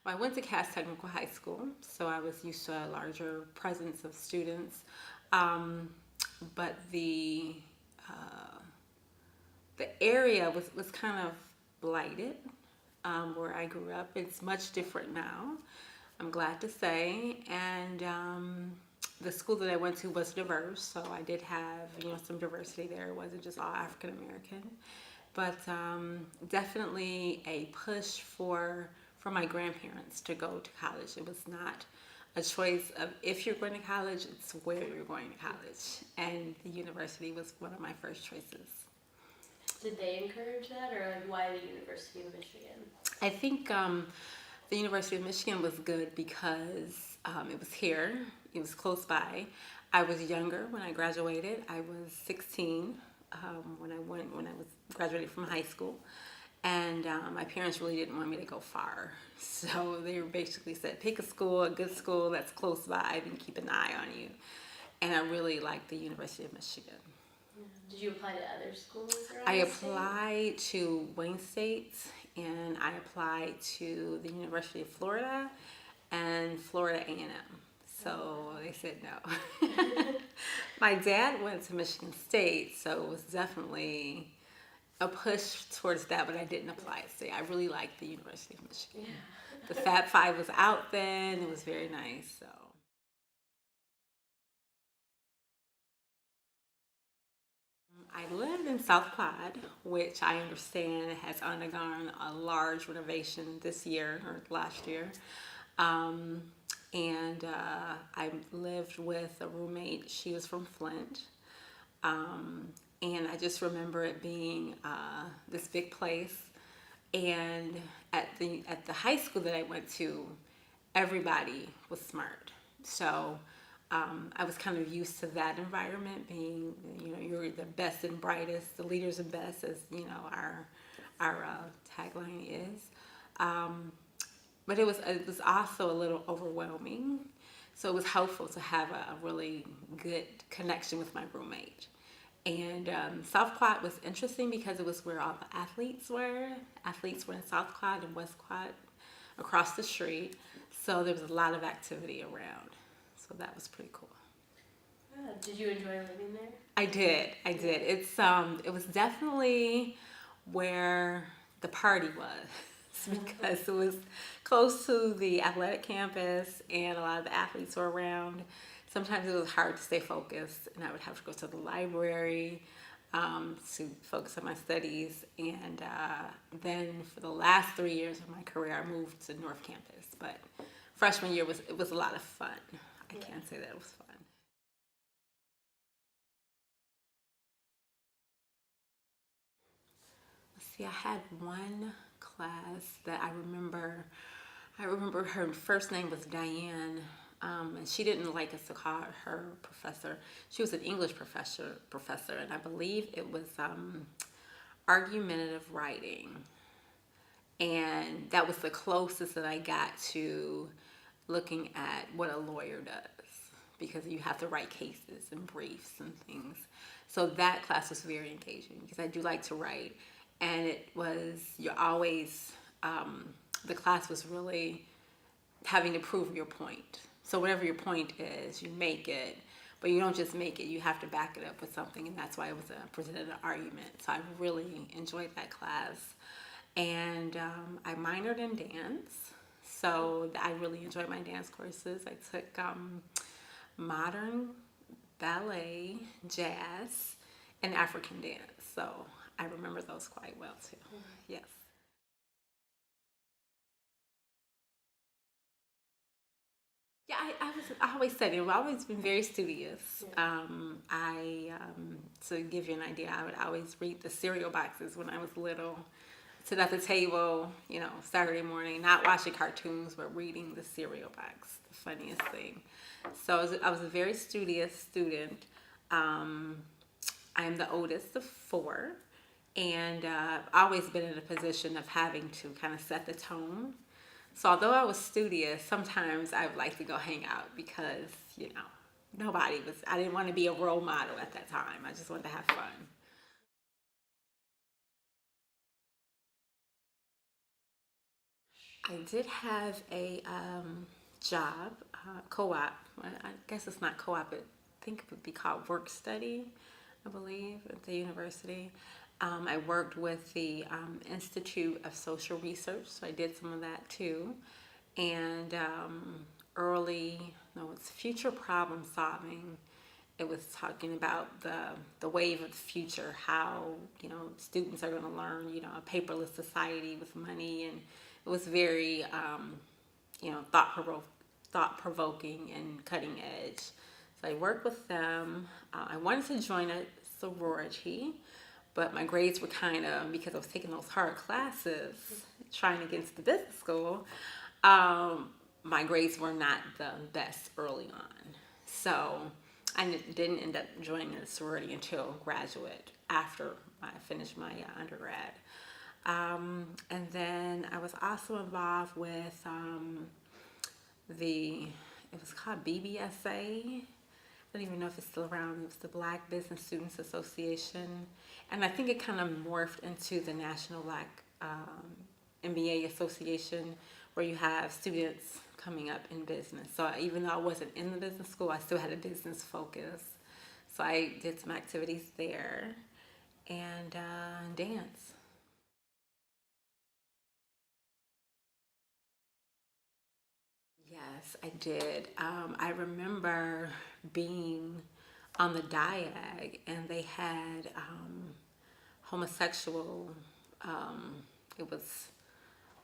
Well, I went to Cass Technical High School, so I was used to a larger presence of students. Um, but the area was kind of blighted where I grew up. It's much different now, I'm glad to say. And the school that I went to was diverse, so I did have some diversity there. It wasn't just all African American, but definitely a push for my grandparents to go to college. It was not a choice of if you're going to college, it's where you're going to college, and the university was one of my first choices. Did they encourage that, or like why the University of Michigan? I think the University of Michigan was good because it was here, it was close by. I was younger when I graduated. I was 16 when I was graduated from high school, and my parents really didn't want me to go far, so they basically said, pick a school, a good school that's close by, and keep an eye on you. And I really liked the University of Michigan. Did you apply to other schools around I the state? applied to Wayne State, and I applied to the University of Florida and Florida A&M. So they said no. My dad went to Michigan State, so it was definitely a push towards that, but I didn't apply to State. I really liked the University of Michigan. Yeah. The Fab Five was out then. It was very nice. So I lived in South Quad, which I understand has undergone a large renovation this year or last year. Um, and I lived with a roommate. She was from Flint. And I just remember it being this big place. And at the high school that I went to, everybody was smart. So I was kind of used to that environment, being you're the best and brightest, the leaders and best, as our tagline is. But it was also a little overwhelming. So it was helpful to have a really good connection with my roommate. And South Quad was interesting because it was where all the athletes were. Athletes were in South Quad and West Quad across the street. So there was a lot of activity around. So that was pretty cool. Yeah. Did you enjoy living there? I did. I did. It was definitely where the party was because it was close to the athletic campus and a lot of the athletes were around. Sometimes it was hard to stay focused, and I would have to go to the library to focus on my studies. And then for the last 3 years of my career, I moved to North Campus. But freshman year was a lot of fun. I can't say that it was fun. See, I had one class that I remember. I remember her first name was Diane, and she didn't like us to call her professor. She was an English professor, and I believe it was argumentative writing, and that was the closest that I got to looking at what a lawyer does, because you have to write cases and briefs and things. So that class was very engaging because I do like to write, and you're always the class was really having to prove your point. So whatever your point is, you make it, but you don't just make it. You have to back it up with something, and that's why it was presented an argument. So I really enjoyed that class, and I minored in dance. So I really enjoyed my dance courses. I took modern ballet, jazz, and African dance. So I remember those quite well too. Yes. Yeah, I always said it. I've always been very studious. To give you an idea, I would always read the cereal boxes when I was little. Sit at the table, Saturday morning, not watching cartoons, but reading the cereal box. The funniest thing. So I was a very studious student. I am the oldest of four, and I've always been in a position of having to kind of set the tone. So although I was studious, sometimes I would like to go hang out because, I didn't want to be a role model at that time. I just wanted to have fun. I did have a job, co-op. I guess it's not co-op. I think it would be called work study, I believe, at the university. I worked with the Institute of Social Research, so I did some of that too. And no, it's future problem solving. It was talking about the wave of the future, how students are going to learn a paperless society with money, and it was very thought provoking and cutting edge. So I worked with them. I wanted to join a sorority, but my grades were kind of, because I was taking those hard classes trying to get into the business school. My grades were not the best early on, so I didn't end up joining a sorority until graduate, after I finished my undergrad. And then I was also involved with it was called BBSA. I don't even know if it's still around. It was the Black Business Students Association. And I think it kind of morphed into the National Black MBA Association, where you have students coming up in business. So even though I wasn't in the business school, I still had a business focus. So I did some activities there and dance. Yes, I did. I remember being on the diag, and they had homosexual, it was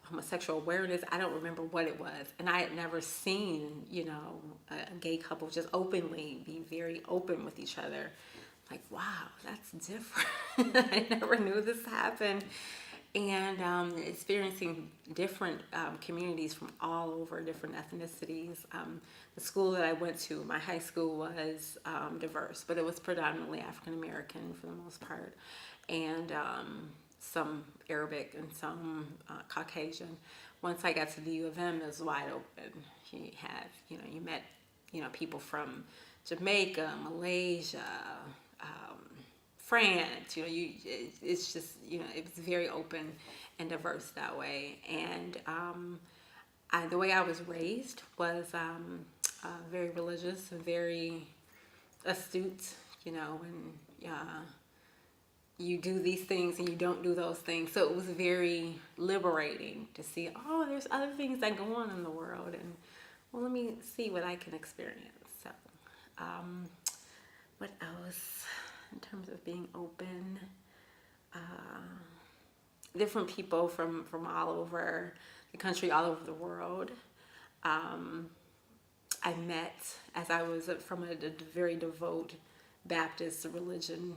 homosexual awareness. I don't remember what it was. And I had never seen, a gay couple just openly be very open with each other. Like, wow, that's different. I never knew this happened. And experiencing different communities from all over, different ethnicities. The school that I went to, my high school, was diverse, but it was predominantly African American for the most part, and some Arabic and some Caucasian. Once I got to the U of M, it was wide open. You met, people from Jamaica, Malaysia, France. It's just, it was very open and diverse that way. And the way I was raised was very religious and very astute, and you do these things and you don't do those things. So it was very liberating to see, oh, there's other things that go on in the world, and well, let me see what I can experience. So what else in terms of being open? Different people from all over the country, all over the world. I met, as I was from a very devout Baptist religion,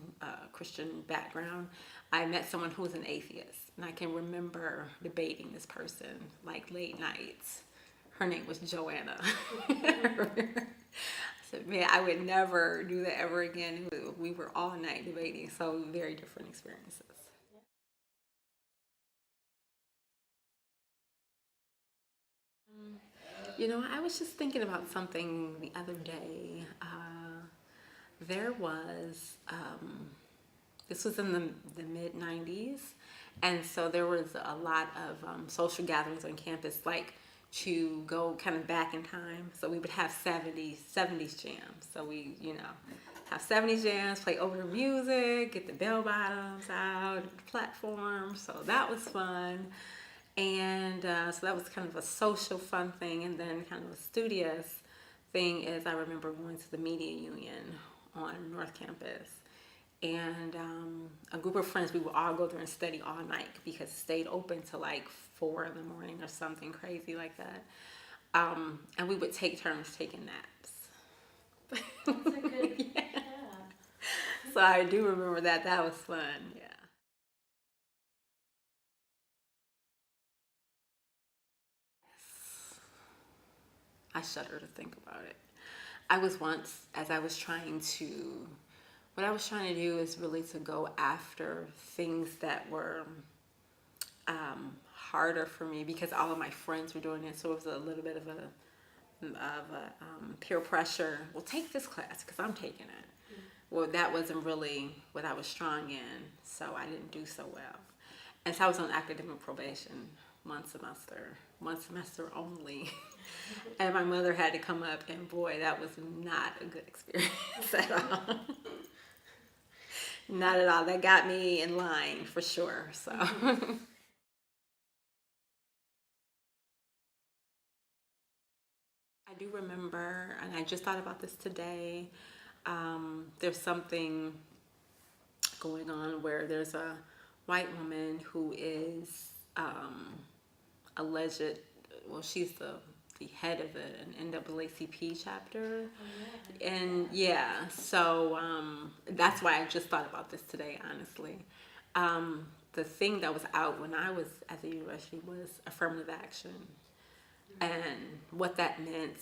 Christian background, I met someone who was an atheist. And I can remember debating this person, like late nights. Her name was Joanna. I said, man, I would never do that ever again. We were all night debating, so very different experiences. I was just thinking about something the other day. There was, this was in the mid 90s, and so there was a lot of social gatherings on campus, like to go kind of back in time. So we would have 70s jams. So we, have 70s jams, play older music, get the bell bottoms out, the platform. So that was fun. And so that was kind of a social fun thing. And then kind of a studious thing is I remember going to the media union on North Campus. And a group of friends, we would all go there and study all night because it stayed open till like 4 in the morning or something crazy like that. And we would take turns taking naps. That's a good, yeah. yeah. So I do remember that. That was fun. Yeah. I shudder to think about it. I was once, as I was trying to, what I was trying to do is really to go after things that were harder for me because all of my friends were doing it. So it was a little bit of a peer pressure. Well, take this class because I'm taking it. Well, that wasn't really what I was strong in, so I didn't do so well. And so I was on academic probation one semester only. And my mother had to come up, and boy, that was not a good experience at all. Not at all. That got me in line for sure. So. I do remember, and I just thought about this today. There's something going on where there's a white woman who is alleged, well, she's the head of an NAACP chapter. Oh, yeah. And yeah, so that's why I just thought about this today, honestly. The thing that was out when I was at the university was affirmative action and what that meant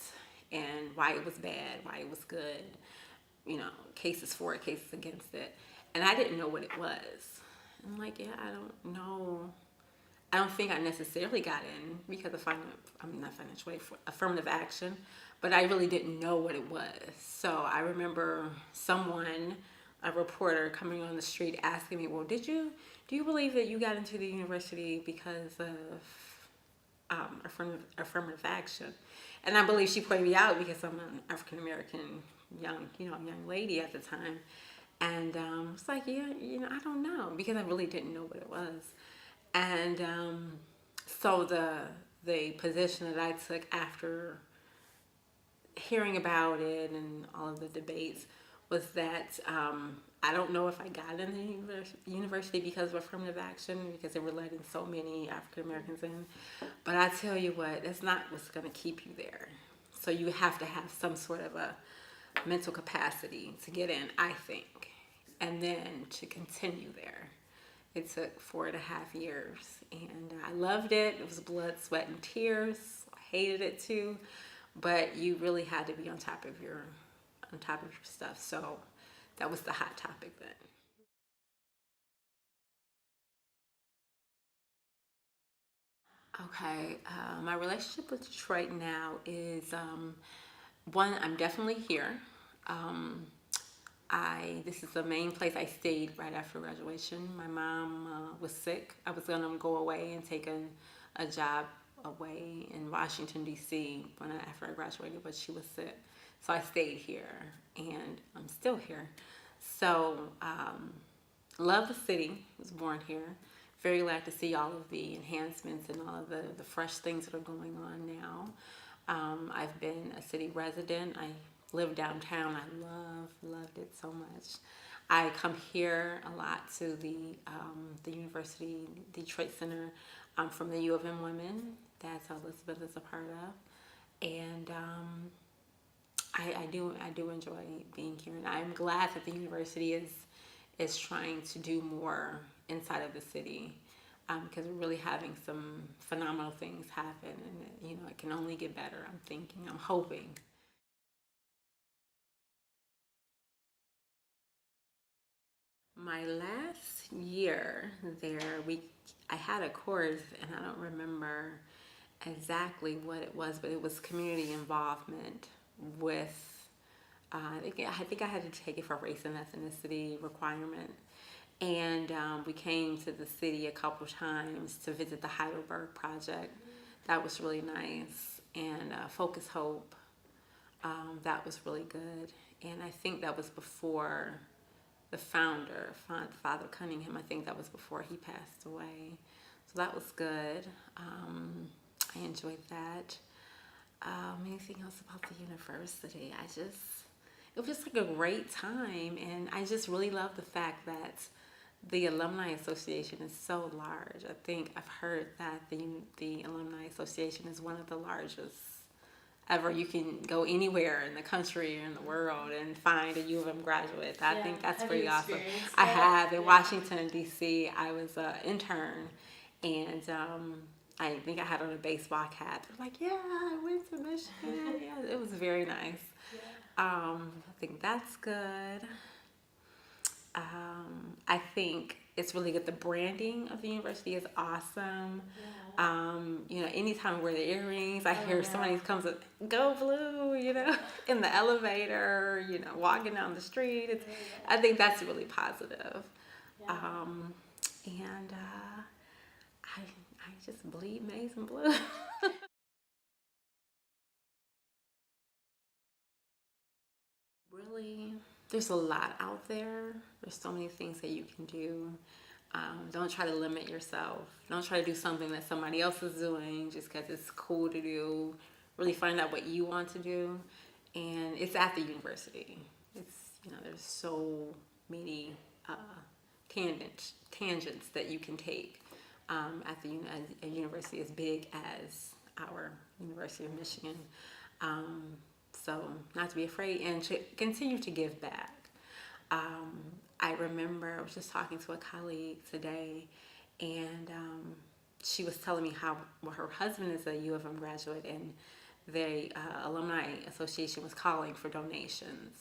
and why it was bad, why it was good, cases for it, cases against it. And I didn't know what it was. I'm like, yeah, I don't know. I don't think I necessarily got in because of not financial aid, affirmative action, but I really didn't know what it was. So I remember a reporter coming on the street asking me, well, do you believe that you got into the university because of affirmative action? And I believe she pointed me out because I'm an African American young lady at the time. And it's like, yeah, I don't know, because I really didn't know what it was. And so the position that I took after hearing about it and all of the debates was that I don't know if I got in the university because of affirmative action, because they were letting so many African Americans in. But I tell you what, that's not what's going to keep you there. So you have to have some sort of a mental capacity to get in, I think, and then to continue there. It took 4.5 years, and I loved it. It was blood, sweat, and tears. I hated it too, but you really had to be on top of your stuff. So that was the hot topic then. Okay, my relationship with Detroit now is one. I'm definitely here. Um, this is the main place I stayed right after graduation. My mom was sick. I was gonna go away and take a job away in Washington D.C. After I graduated, but she was sick, so I stayed here, and I'm still here. So love the city. Was born here. Very glad to see all of the enhancements and all of the fresh things that are going on now. I've been a city resident. I live downtown. I loved it so much. I come here a lot to the University Detroit Center. I'm from the U of M Women. That's how Elizabeth is a part of, and I do enjoy being here, and I'm glad that the university is trying to do more inside of the city, because we're really having some phenomenal things happen, and it can only get better. I'm hoping. My last year there, I had a course, and I don't remember exactly what it was, but it was community involvement with. I think I had to take it for race and ethnicity requirement, and we came to the city a couple times to visit the Heidelberg Project. That was really nice, and Focus Hope. That was really good, and I think that was before the founder, Father Cunningham. I think that was before he passed away. So that was good. I enjoyed that. Anything else about the university? It was just like a great time, and I just really love the fact that the Alumni Association is so large. I think I've heard that the Alumni Association is one of the largest ever. You can go anywhere in the country or in the world and find a U of M graduate. I think that's pretty awesome. I have. In Washington, D.C., I was an intern, and I think I had on a baseball cap. They're like, yeah, I went to Michigan. Yeah, it was very nice. I think that's good. I think it's really good. The branding of the university is awesome. Anytime I wear the earrings, I hear somebody comes up, go blue, in the elevator, walking down the street. I think that's really positive. And I just bleed maize and blue. Really, there's a lot out there. There's so many things that you can do. Don't try to limit yourself. Don't try to do something that somebody else is doing just because it's cool to do. Really find out what you want to do. And it's at the university. It's, there's so many tangents that you can take at a university as big as our University of Michigan. So not to be afraid and to continue to give back. I remember I was just talking to a colleague today, and she was telling me how her husband is a U of M graduate, and the alumni association was calling for donations.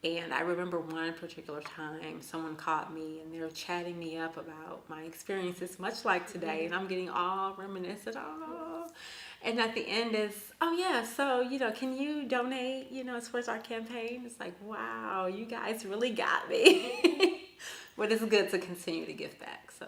And I remember one particular time someone called me and they were chatting me up about my experiences, much like today, and I'm getting all reminiscent. Oh. And at the end is, oh yeah, so, can you donate, towards our campaign? It's like, wow, you guys really got me. But it's good to continue to give back, so.